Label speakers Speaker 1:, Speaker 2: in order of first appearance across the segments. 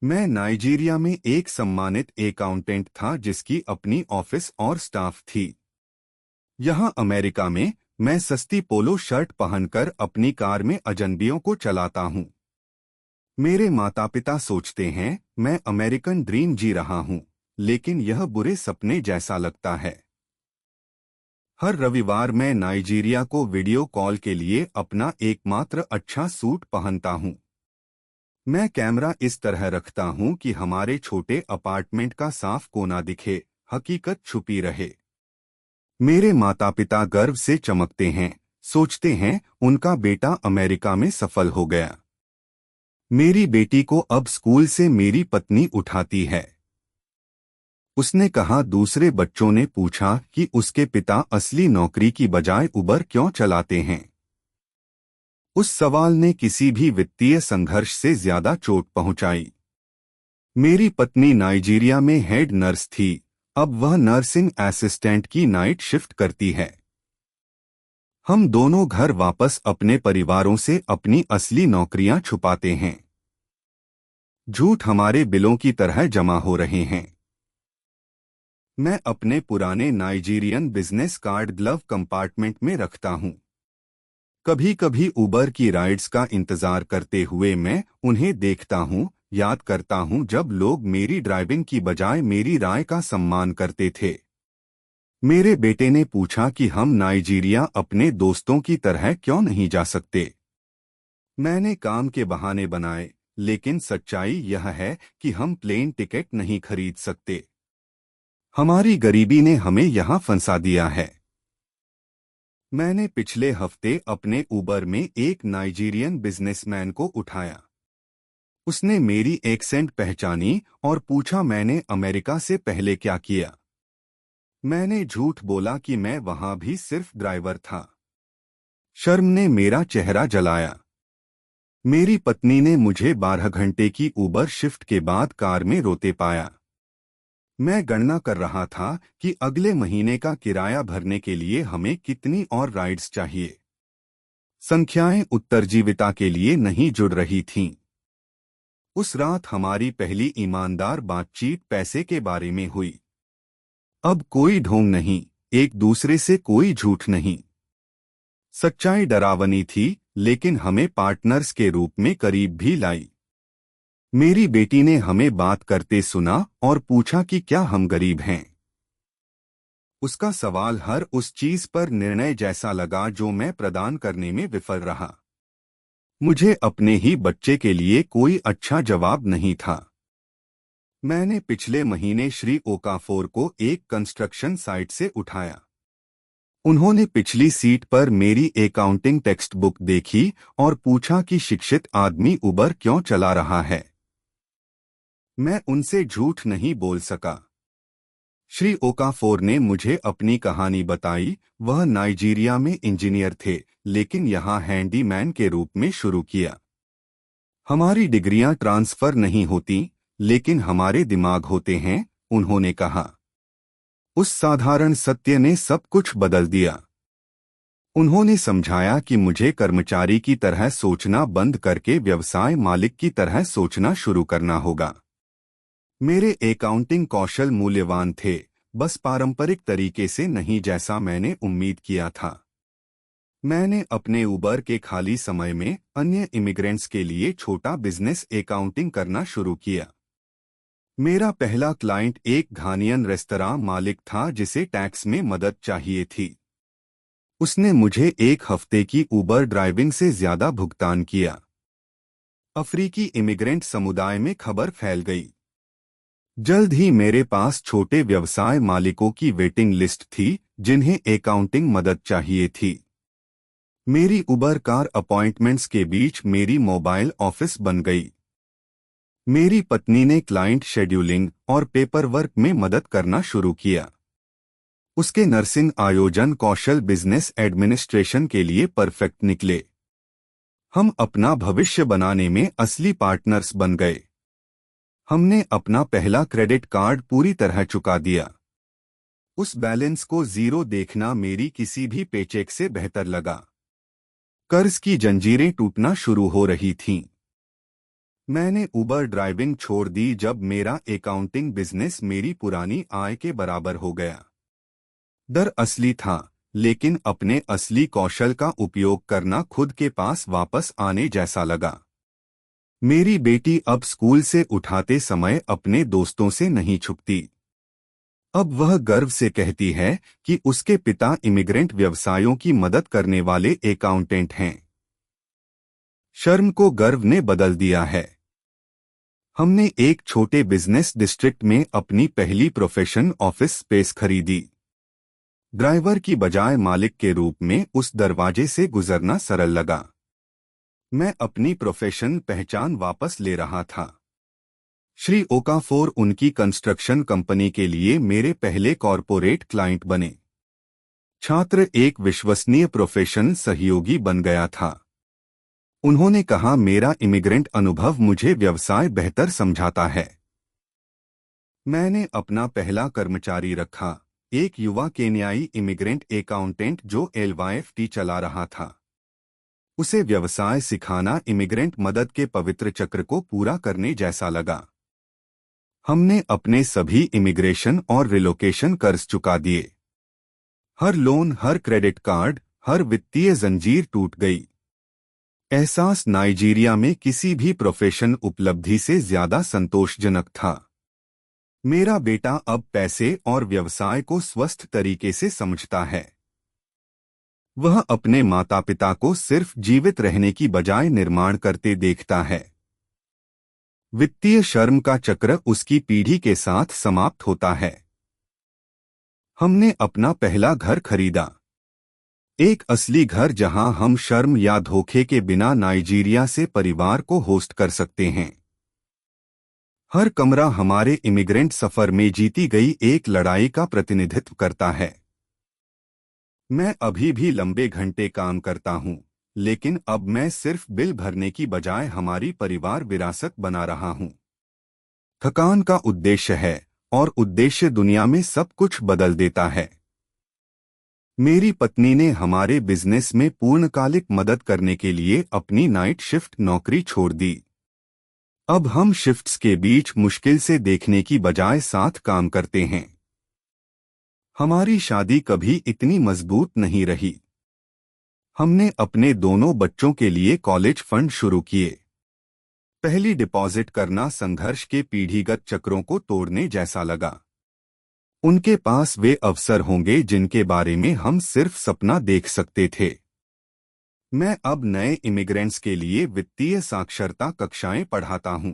Speaker 1: मैं नाइजीरिया में एक सम्मानित अकाउंटेंट था जिसकी अपनी ऑफिस और स्टाफ थी। यहाँ अमेरिका में मैं सस्ती पोलो शर्ट पहनकर अपनी कार में अजनबियों को चलाता हूँ। मेरे माता पिता सोचते हैं मैं अमेरिकन ड्रीम जी रहा हूँ, लेकिन यह बुरे सपने जैसा लगता है। हर रविवार मैं नाइजीरिया को वीडियो कॉल के लिए अपना एकमात्र अच्छा सूट पहनता हूँ। मैं कैमरा इस तरह रखता हूं कि हमारे छोटे अपार्टमेंट का साफ कोना दिखे, हकीकत छुपी रहे। मेरे माता पिता गर्व से चमकते हैं, सोचते हैं उनका बेटा अमेरिका में सफल हो गया। मेरी बेटी को अब स्कूल से मेरी पत्नी उठाती है। उसने कहा दूसरे बच्चों ने पूछा कि उसके पिता असली नौकरी की बजाय उबर क्यों चलाते हैं। उस सवाल ने किसी भी वित्तीय संघर्ष से ज्यादा चोट पहुंचाई। मेरी पत्नी नाइजीरिया में हेड नर्स थी, अब वह नर्सिंग असिस्टेंट की नाइट शिफ्ट करती है। हम दोनों घर वापस अपने परिवारों से अपनी असली नौकरियां छुपाते हैं। झूठ हमारे बिलों की तरह जमा हो रहे हैं। मैं अपने पुराने Nigerian business card glove compartment में रखता हूं। कभी कभी उबर की राइड्स का इंतजार करते हुए मैं उन्हें देखता हूं, याद करता हूं जब लोग मेरी ड्राइविंग की बजाय मेरी राय का सम्मान करते थे। मेरे बेटे ने पूछा कि हम नाइजीरिया अपने दोस्तों की तरह क्यों नहीं जा सकते। मैंने काम के बहाने बनाए, लेकिन सच्चाई यह है कि हम प्लेन टिकट नहीं खरीद सकते। हमारी गरीबी ने हमें यहाँ फंसा दिया है। मैंने पिछले हफ्ते अपने उबर में एक नाइजीरियन बिजनेसमैन को उठाया। उसने मेरी एक्सेंट पहचानी और पूछा मैंने अमेरिका से पहले क्या किया। मैंने झूठ बोला कि मैं वहां भी सिर्फ ड्राइवर था। शर्म ने मेरा चेहरा जलाया। मेरी पत्नी ने मुझे 12 घंटे की उबर शिफ्ट के बाद कार में रोते पाया। मैं गणना कर रहा था कि अगले महीने का किराया भरने के लिए हमें कितनी और राइड्स चाहिए। संख्याएं उत्तरजीविता के लिए नहीं जुड़ रही थीं। उस रात हमारी पहली ईमानदार बातचीत पैसे के बारे में हुई। अब कोई ढोंग नहीं, एक दूसरे से कोई झूठ नहीं। सच्चाई डरावनी थी, लेकिन हमें पार्टनर्स के रूप में करीब भी लाई। मेरी बेटी ने हमें बात करते सुना और पूछा कि क्या हम गरीब हैं। उसका सवाल हर उस चीज पर निर्णय जैसा लगा जो मैं प्रदान करने में विफल रहा। मुझे अपने ही बच्चे के लिए कोई अच्छा जवाब नहीं था। मैंने पिछले महीने श्री ओकाफोर को एक कंस्ट्रक्शन साइट से उठाया। उन्होंने पिछली सीट पर मेरी अकाउंटिंग टेक्स्ट बुक देखी और पूछा कि शिक्षित आदमी उबर क्यों चला रहा है। मैं उनसे झूठ नहीं बोल सका। श्री ओकाफोर ने मुझे अपनी कहानी बताई। वह नाइजीरिया में इंजीनियर थे, लेकिन यहाँ हैंडीमैन के रूप में शुरू किया। हमारी डिग्रियां ट्रांसफर नहीं होती, लेकिन हमारे दिमाग होते हैं, उन्होंने कहा। उस साधारण सत्य ने सब कुछ बदल दिया। उन्होंने समझाया कि मुझे कर्मचारी की तरह सोचना बंद करके व्यवसाय मालिक की तरह सोचना शुरू करना होगा। मेरे अकाउंटिंग कौशल मूल्यवान थे, बस पारंपरिक तरीके से नहीं जैसा मैंने उम्मीद किया था। मैंने अपने उबर के खाली समय में अन्य इमिग्रेंट्स के लिए छोटा बिजनेस अकाउंटिंग करना शुरू किया। मेरा पहला क्लाइंट एक घानियन रेस्तरां मालिक था जिसे टैक्स में मदद चाहिए थी। उसने मुझे एक हफ्ते की उबर ड्राइविंग से ज्यादा भुगतान किया। अफ्रीकी इमिग्रेंट समुदाय में खबर फैल गई। जल्द ही मेरे पास छोटे व्यवसाय मालिकों की वेटिंग लिस्ट थी जिन्हें अकाउंटिंग मदद चाहिए थी। मेरी उबर कार अपॉइंटमेंट्स के बीच मेरी मोबाइल ऑफिस बन गई। मेरी पत्नी ने क्लाइंट शेड्यूलिंग और पेपर वर्क में मदद करना शुरू किया। उसके नर्सिंग आयोजन कौशल बिजनेस एडमिनिस्ट्रेशन के लिए परफेक्ट निकले। हम अपना भविष्य बनाने में असली पार्टनर्स बन गए। हमने अपना पहला क्रेडिट कार्ड पूरी तरह चुका दिया। उस बैलेंस को जीरो देखना मेरी किसी भी पेचेक से बेहतर लगा। कर्ज की जंजीरें टूटना शुरू हो रही थीं। मैंने उबर ड्राइविंग छोड़ दी जब मेरा अकाउंटिंग बिजनेस मेरी पुरानी आय के बराबर हो गया। डर असली था, लेकिन अपने असली कौशल का उपयोग करना खुद के पास वापस आने जैसा लगा। मेरी बेटी अब स्कूल से उठाते समय अपने दोस्तों से नहीं छुपती। अब वह गर्व से कहती है कि उसके पिता इमिग्रेंट व्यवसायों की मदद करने वाले अकाउंटेंट हैं। शर्म को गर्व ने बदल दिया है। हमने एक छोटे बिजनेस डिस्ट्रिक्ट में अपनी पहली प्रोफेशन ऑफिस स्पेस खरीदी। ड्राइवर की बजाय मालिक के रूप में उस दरवाजे से गुजरना सरल लगा। मैं अपनी प्रोफेशन पहचान वापस ले रहा था। श्री ओकाफोर उनकी कंस्ट्रक्शन कंपनी के लिए मेरे पहले कॉरपोरेट क्लाइंट बने। छात्र एक विश्वसनीय प्रोफेशन सहयोगी बन गया था। उन्होंने कहा, मेरा इमिग्रेंट अनुभव मुझे व्यवसाय बेहतर समझाता है। मैंने अपना पहला कर्मचारी रखा, एक युवा केन्याई इमिग्रेंट अकाउंटेंट जो LYFT चला रहा था। उसे व्यवसाय सिखाना इमिग्रेंट मदद के पवित्र चक्र को पूरा करने जैसा लगा। हमने अपने सभी इमिग्रेशन और रिलोकेशन कर्ज चुका दिए। हर लोन, हर क्रेडिट कार्ड, हर वित्तीय जंजीर टूट गई। एहसास नाइजीरिया में किसी भी प्रोफेशन उपलब्धि से ज्यादा संतोषजनक था। मेरा बेटा अब पैसे और व्यवसाय को स्वस्थ तरीके से समझता है। वह अपने माता पिता को सिर्फ जीवित रहने की बजाय निर्माण करते देखता है। वित्तीय शर्म का चक्र उसकी पीढ़ी के साथ समाप्त होता है। हमने अपना पहला घर खरीदा, एक असली घर जहां हम शर्म या धोखे के बिना नाइजीरिया से परिवार को होस्ट कर सकते हैं। हर कमरा हमारे इमिग्रेंट सफर में जीती गई एक लड़ाई का प्रतिनिधित्व करता है। मैं अभी भी लंबे घंटे काम करता हूं, लेकिन अब मैं सिर्फ बिल भरने की बजाय हमारी परिवार विरासत बना रहा हूं। थकान का उद्देश्य है, और उद्देश्य दुनिया में सब कुछ बदल देता है। मेरी पत्नी ने हमारे बिजनेस में पूर्णकालिक मदद करने के लिए अपनी नाइट शिफ्ट नौकरी छोड़ दी। अब हम शिफ्ट्स के बीच मुश्किल से देखने की बजाय साथ काम करते हैं। हमारी शादी कभी इतनी मजबूत नहीं रही। हमने अपने दोनों बच्चों के लिए कॉलेज फंड शुरू किए। पहली डिपॉजिट करना संघर्ष के पीढ़ीगत चक्रों को तोड़ने जैसा लगा। उनके पास वे अवसर होंगे जिनके बारे में हम सिर्फ सपना देख सकते थे। मैं अब नए इमिग्रेंट्स के लिए वित्तीय साक्षरता कक्षाएं पढ़ाता हूं।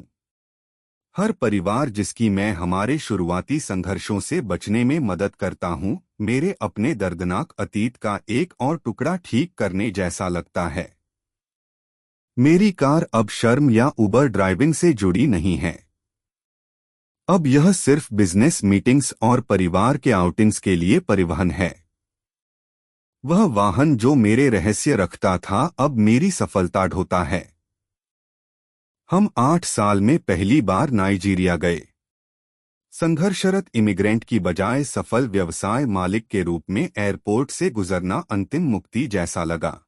Speaker 1: हर परिवार जिसकी मैं हमारे शुरुआती संघर्षों से बचने में मदद करता हूं, मेरे अपने दर्दनाक अतीत का एक और टुकड़ा ठीक करने जैसा लगता है। मेरी कार अब शर्म या उबर ड्राइविंग से जुड़ी नहीं है। अब यह सिर्फ बिजनेस मीटिंग्स और परिवार के आउटिंग्स के लिए परिवहन है। वह वाहन जो मेरे रहस्य रखता था अब मेरी सफलता ढोता है। हम 8 साल में पहली बार नाइजीरिया गए। संघर्षरत इमिग्रेंट की बजाय सफल व्यवसाय मालिक के रूप में एयरपोर्ट से गुजरना अंतिम मुक्ति जैसा लगा।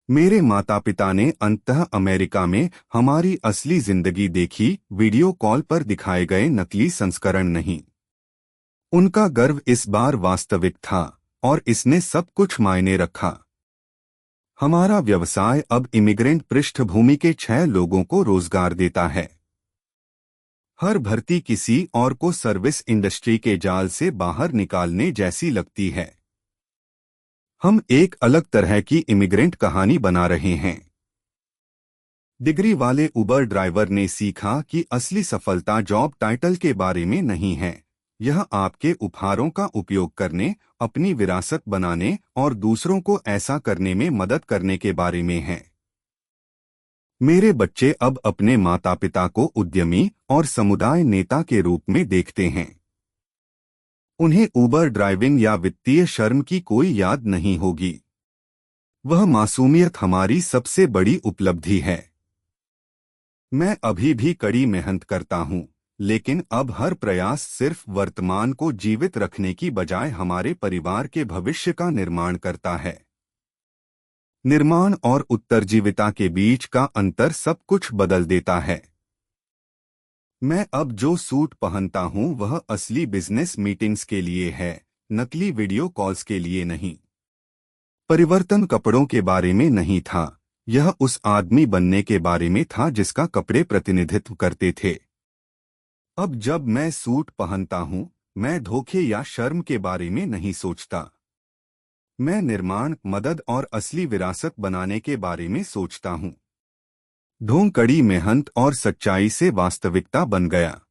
Speaker 1: मेरे माता पिता ने अंततः अमेरिका में हमारी असली जिंदगी देखी, वीडियो कॉल पर दिखाए गए नकली संस्करण नहीं। उनका गर्व इस बार वास्तविक था, और इसने सब कुछ मायने रखा। हमारा व्यवसाय अब इमिग्रेंट पृष्ठभूमि के 6 लोगों को रोजगार देता है। हर भर्ती किसी और को सर्विस इंडस्ट्री के जाल से बाहर निकालने जैसी लगती है। हम एक अलग तरह की इमिग्रेंट कहानी बना रहे हैं। डिग्री वाले उबर ड्राइवर ने सीखा कि असली सफलता जॉब टाइटल के बारे में नहीं है, यह आपके उपहारों का उपयोग करने, अपनी विरासत बनाने और दूसरों को ऐसा करने में मदद करने के बारे में है। मेरे बच्चे अब अपने माता पिता को उद्यमी और समुदाय नेता के रूप में देखते हैं। उन्हें उबर ड्राइविंग या वित्तीय शर्म की कोई याद नहीं होगी। वह मासूमियत हमारी सबसे बड़ी उपलब्धि है। मैं अभी भी कड़ी मेहनत करता हूं, लेकिन अब हर प्रयास सिर्फ वर्तमान को जीवित रखने की बजाय हमारे परिवार के भविष्य का निर्माण करता है। निर्माण और उत्तरजीविता के बीच का अंतर सब कुछ बदल देता है। मैं अब जो सूट पहनता हूं वह असली बिजनेस मीटिंग्स के लिए है, नकली वीडियो कॉल्स के लिए नहीं। परिवर्तन कपड़ों के बारे में नहीं था, यह उस आदमी बनने के बारे में था जिसका कपड़े प्रतिनिधित्व करते थे। अब जब मैं सूट पहनता हूं, मैं धोखे या शर्म के बारे में नहीं सोचता। मैं निर्माण, मदद और असली विरासत बनाने के बारे में सोचता हूं। ढोंग कड़ी मेहनत और सच्चाई से वास्तविकता बन गया।